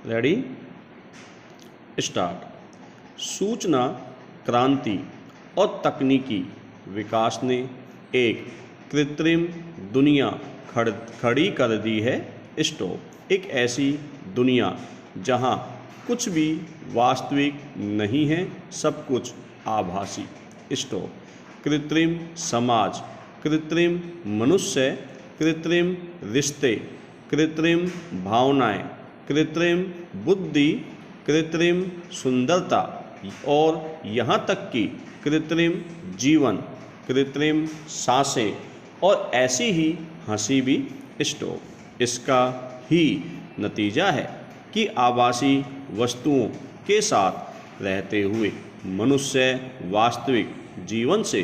Ready start. सूचना क्रांति और तकनीकी विकास ने एक कृत्रिम दुनिया खड़ी कर दी है। स्टॉप। एक ऐसी दुनिया जहां कुछ भी वास्तविक नहीं है, सब कुछ आभासी। स्टॉप। कृत्रिम समाज, कृत्रिम मनुष्य, कृत्रिम रिश्ते, कृत्रिम भावनाएं, कृत्रिम बुद्धि, कृत्रिम सुंदरता और यहाँ तक कि कृत्रिम जीवन, कृत्रिम सांसें और ऐसी ही हंसी भी। स्टॉप। इसका ही नतीजा है कि आभासी वस्तुओं के साथ रहते हुए मनुष्य वास्तविक जीवन से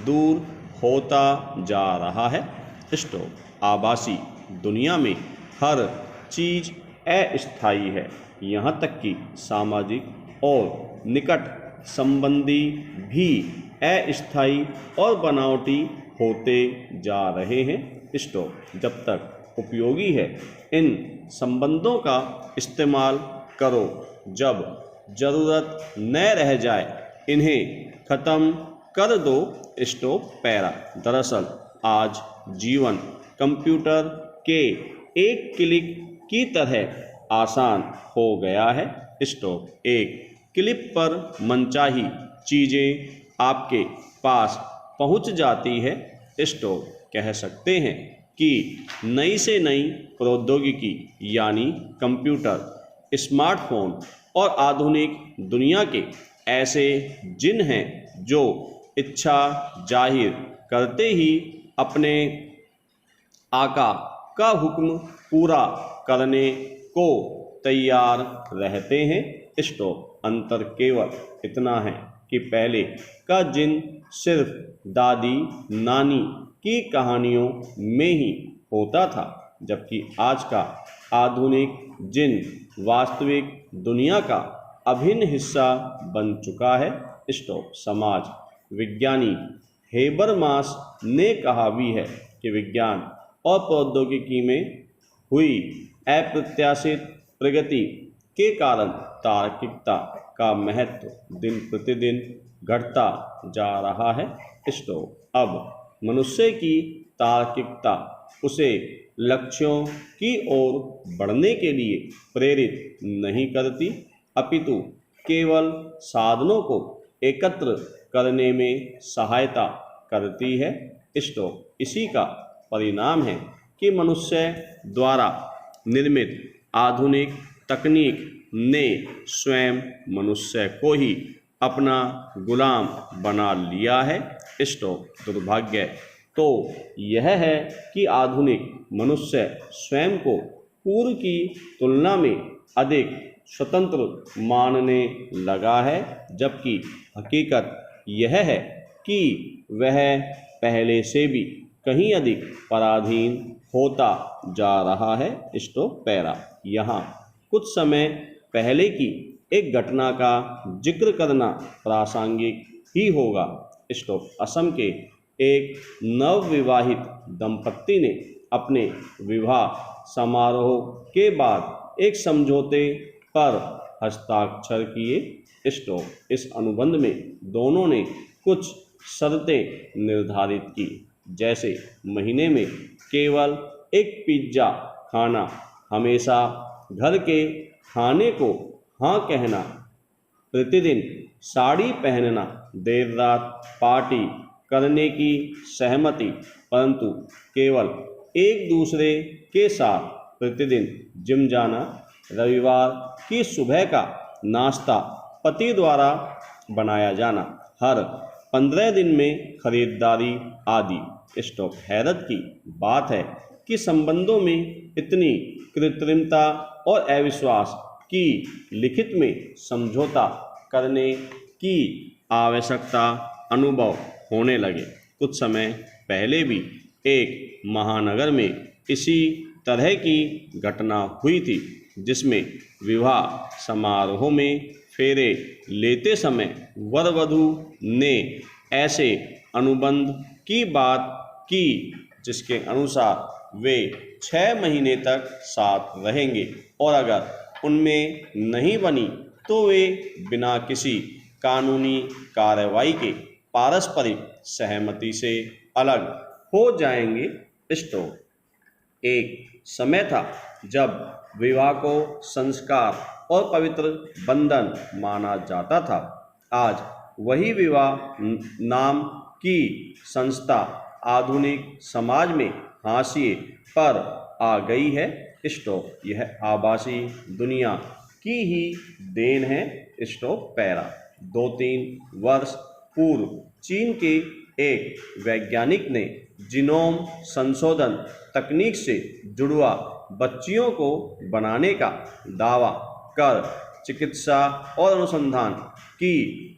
दूर होता जा रहा है। स्टॉप। आभासी दुनिया में हर चीज़ अस्थायी है, यहाँ तक कि सामाजिक और निकट संबंधी भी अस्थायी और बनावटी होते जा रहे हैं। स्टॉप। जब तक उपयोगी है इन संबंधों का इस्तेमाल करो, जब ज़रूरत न रह जाए इन्हें ख़त्म कर दो। Stop para. दरअसल आज जीवन कंप्यूटर के एक क्लिक की तरह आसान हो गया है। स्टॉप। एक क्लिक पर मनचाही चीज़ें आपके पास पहुंच जाती है। स्टॉप। कह सकते हैं कि नई से नई प्रौद्योगिकी यानी कंप्यूटर, स्मार्टफोन और आधुनिक दुनिया के ऐसे जिन हैं जो इच्छा जाहिर करते ही अपने आका का हुक्म पूरा करने को तैयार रहते हैं। स्टॉप। अंतर केवल इतना है कि पहले का जिन सिर्फ दादी नानी की कहानियों में ही होता था, जबकि आज का आधुनिक जिन वास्तविक दुनिया का अभिन्न हिस्सा बन चुका है। स्टॉप। समाज विज्ञानी हेबरमास ने कहा भी है कि विज्ञान और प्रौद्योगिकी में हुई अप्रत्याशित प्रगति के कारण तार्किकता का महत्व दिन प्रतिदिन घटता जा रहा है। स्टॉप। अब मनुष्य की तार्किकता उसे लक्ष्यों की ओर बढ़ने के लिए प्रेरित नहीं करती, अपितु केवल साधनों को एकत्र करने में सहायता करती है। स्टॉप। इसी का परिणाम है कि मनुष्य द्वारा निर्मित आधुनिक तकनीक ने स्वयं मनुष्य को ही अपना गुलाम बना लिया है। स्टॉप। दुर्भाग्य तो यह है कि आधुनिक मनुष्य स्वयं को पूर्व की तुलना में अधिक स्वतंत्र मानने लगा है, जबकि हकीकत यह है कि वह पहले से भी कहीं अधिक पराधीन होता जा रहा है। Stop para. यहाँ कुछ समय पहले की एक घटना का जिक्र करना प्रासंगिक ही होगा। स्टॉप। असम के एक नवविवाहित दंपत्ति ने अपने विवाह समारोह के बाद एक समझौते पर हस्ताक्षर किए। स्टॉप। इस अनुबंध में दोनों ने कुछ शर्तें निर्धारित की, जैसे महीने में केवल एक पिज्जा खाना, हमेशा घर के खाने को हाँ कहना, प्रतिदिन साड़ी पहनना, देर रात पार्टी करने की सहमति, परंतु केवल एक दूसरे के साथ प्रतिदिन जिम जाना, रविवार की सुबह का नाश्ता पति द्वारा बनाया जाना, हर 15 दिन में खरीदारी आदि। स्टॉप। हैरत की बात है कि संबंधों में इतनी कृत्रिमता और अविश्वास की लिखित में समझौता करने की आवश्यकता अनुभव होने लगे। कुछ समय पहले भी एक महानगर में इसी तरह की घटना हुई थी, जिसमें विवाह समारोह में फेरे लेते समय वर वधू ने ऐसे अनुबंध की बात की जिसके अनुसार वे 6 महीने तक साथ रहेंगे और अगर उनमें नहीं बनी तो वे बिना किसी कानूनी कार्रवाई के पारस्परिक सहमति से अलग हो जाएंगे। स्टॉप। एक समय था जब विवाह को संस्कार और पवित्र बंधन माना जाता था। आज वही विवाह नाम की संस्था आधुनिक समाज में हाशिए पर आ गई है। स्टॉप। यह आभासी दुनिया की ही देन है। Stop para. 2-3 वर्ष पूर्व चीन के एक वैज्ञानिक ने जीनोम संशोधन तकनीक से जुड़वा बच्चियों को बनाने का दावा कर चिकित्सा और अनुसंधान की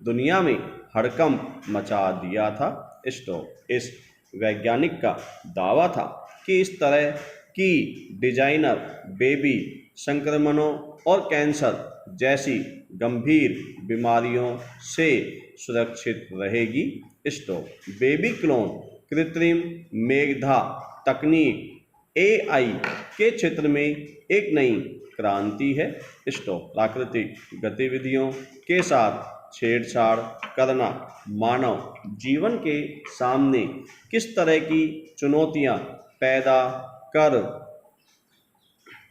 दुनिया में हड़कंप मचा दिया था। स्टॉप। इस वैज्ञानिक का दावा था कि इस तरह की डिजाइनर बेबी संक्रमणों और कैंसर जैसी गंभीर बीमारियों से सुरक्षित रहेगी। स्टॉप। बेबी क्लोन कृत्रिम मेघधा तकनीक AI के क्षेत्र में एक नई क्रांति है। स्टॉप। प्राकृतिक गतिविधियों के साथ छेड़छाड़ करना मानव जीवन के सामने किस तरह की चुनौतियां पैदा कर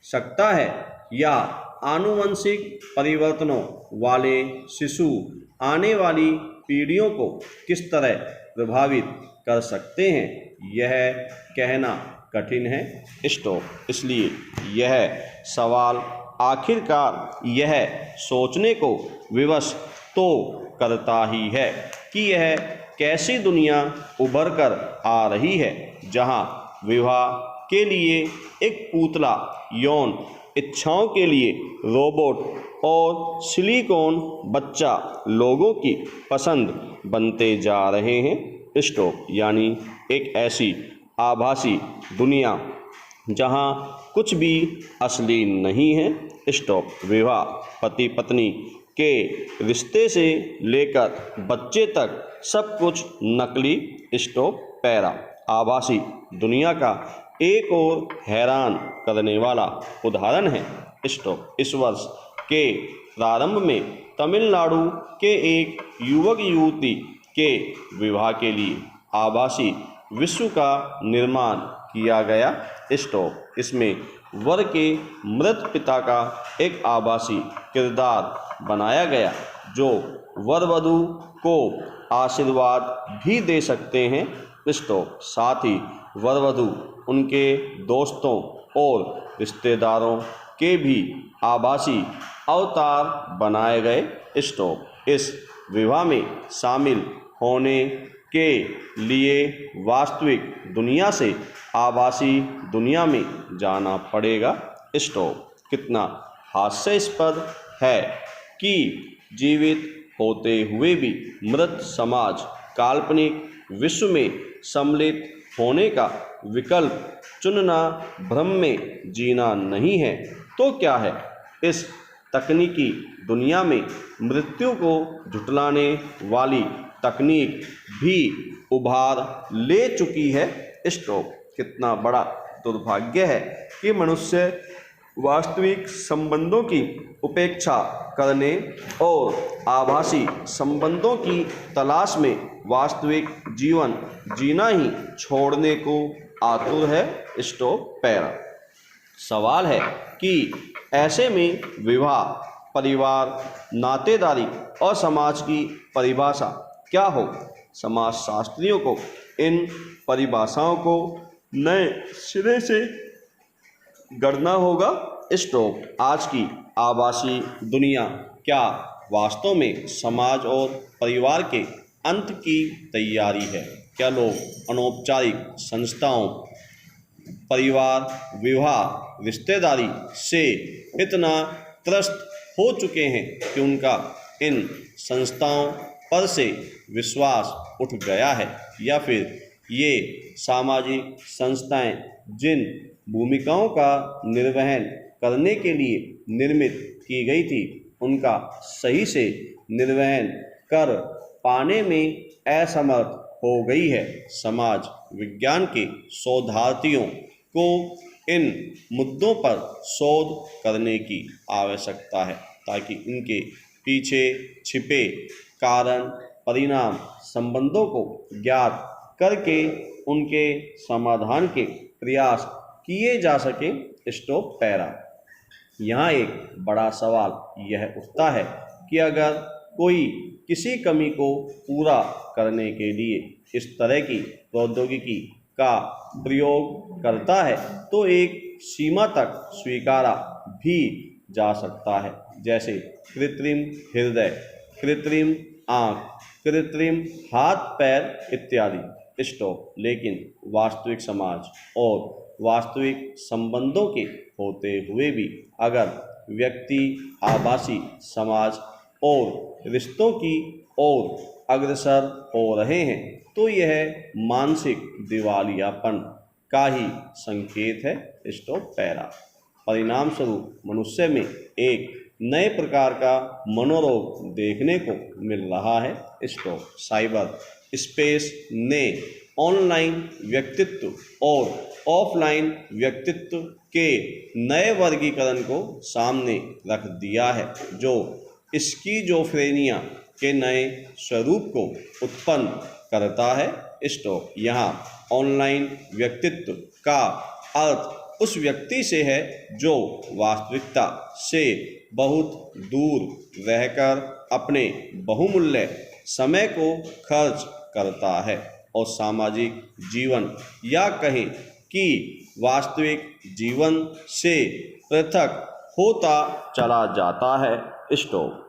सकता है, या आनुवंशिक परिवर्तनों वाले शिशु आने वाली पीढ़ियों को किस तरह प्रभावित कर सकते हैं, यह कहना कठिन है। स्टॉप। इसलिए यह सवाल आखिरकार यह सोचने को विवश तो करता ही है कि यह कैसी दुनिया उभर कर आ रही है जहां विवाह के लिए एक पुतला, यौन इच्छाओं के लिए रोबोट और सिलिकॉन बच्चा लोगों की पसंद बनते जा रहे हैं। स्टॉप। यानी एक ऐसी आभासी दुनिया जहां कुछ भी असली नहीं है। स्टॉप। विवाह पति पत्नी के रिश्ते से लेकर बच्चे तक सब कुछ नकली। Stop para. आभासी दुनिया का एक और हैरान करने वाला उदाहरण है। स्टॉप। इस वर्ष के प्रारंभ में तमिलनाडु के एक युवक युवती के विवाह के लिए आभासी विश्व का निर्माण किया गया। स्टॉप। इसमें वर के मृत पिता का एक आभासी किरदार बनाया गया जो वर वधू को आशीर्वाद भी दे सकते हैं। स्टॉप। साथ ही वर वधू उनके दोस्तों और रिश्तेदारों के भी आभासी अवतार बनाए गए। स्टॉप। इस विवाह में शामिल होने के लिए वास्तविक दुनिया से आभासी दुनिया में जाना पड़ेगा। स्टॉप। कितना हास्यास्पद है कि जीवित होते हुए भी मृत समाज काल्पनिक विश्व में सम्मिलित होने का विकल्प चुनना भ्रम में जीना नहीं है तो क्या है। इस तकनीकी दुनिया में मृत्यु को झुठलाने वाली तकनीक भी उभार ले चुकी है। स्टॉप। कितना बड़ा दुर्भाग्य है कि मनुष्य वास्तविक संबंधों की उपेक्षा करने और आभासी संबंधों की तलाश में वास्तविक जीवन जीना ही छोड़ने को आतुर है। Stop para. सवाल है कि ऐसे में विवाह, परिवार, नातेदारी और समाज की परिभाषा क्या हो। समाजशास्त्रियों को इन परिभाषाओं को नए सिरे से गढ़ना होगा। स्टॉप। आज की आभासी दुनिया क्या वास्तव में समाज और परिवार के अंत की तैयारी है? क्या लोग अनौपचारिक संस्थाओं, परिवार, विवाह, रिश्तेदारी से इतना त्रस्त हो चुके हैं कि उनका इन संस्थाओं पर से विश्वास उठ गया है, या फिर ये सामाजिक संस्थाएं जिन भूमिकाओं का निर्वहन करने के लिए निर्मित की गई थी उनका सही से निर्वहन कर पाने में असमर्थ हो गई है। समाज विज्ञान के शोधार्थियों को इन मुद्दों पर शोध करने की आवश्यकता है ताकि इनके पीछे छिपे कारण परिणाम संबंधों को ज्ञात करके उनके समाधान के प्रयास किए जा सकें। Stop para. यहाँ एक बड़ा सवाल यह उठता है कि अगर कोई किसी कमी को पूरा करने के लिए इस तरह की प्रौद्योगिकी का प्रयोग करता है तो एक सीमा तक स्वीकारा भी जा सकता है, जैसे कृत्रिम हृदय, कृत्रिम आँख, कृत्रिम हाथ पैर इत्यादि। स्टॉप। लेकिन वास्तविक समाज और वास्तविक संबंधों के होते हुए भी अगर व्यक्ति आभासी समाज और रिश्तों की ओर अग्रसर हो रहे हैं तो यह मानसिक दिवालियापन का ही संकेत है। Stop para. परिणाम स्वरूप मनुष्य में एक नए प्रकार का मनोरोग देखने को मिल रहा है। स्टॉप। साइबर स्पेस ने ऑनलाइन व्यक्तित्व और ऑफलाइन व्यक्तित्व के नए वर्गीकरण को सामने रख दिया है जो स्किज़ोफ्रेनिया के नए स्वरूप को उत्पन्न करता है। स्टॉप। यहाँ ऑनलाइन व्यक्तित्व का अर्थ उस व्यक्ति से है जो वास्तविकता से बहुत दूर रहकर अपने बहुमूल्य समय को खर्च करता है और सामाजिक जीवन या कहें कि वास्तविक जीवन से पृथक होता चला जाता है। स्टॉप।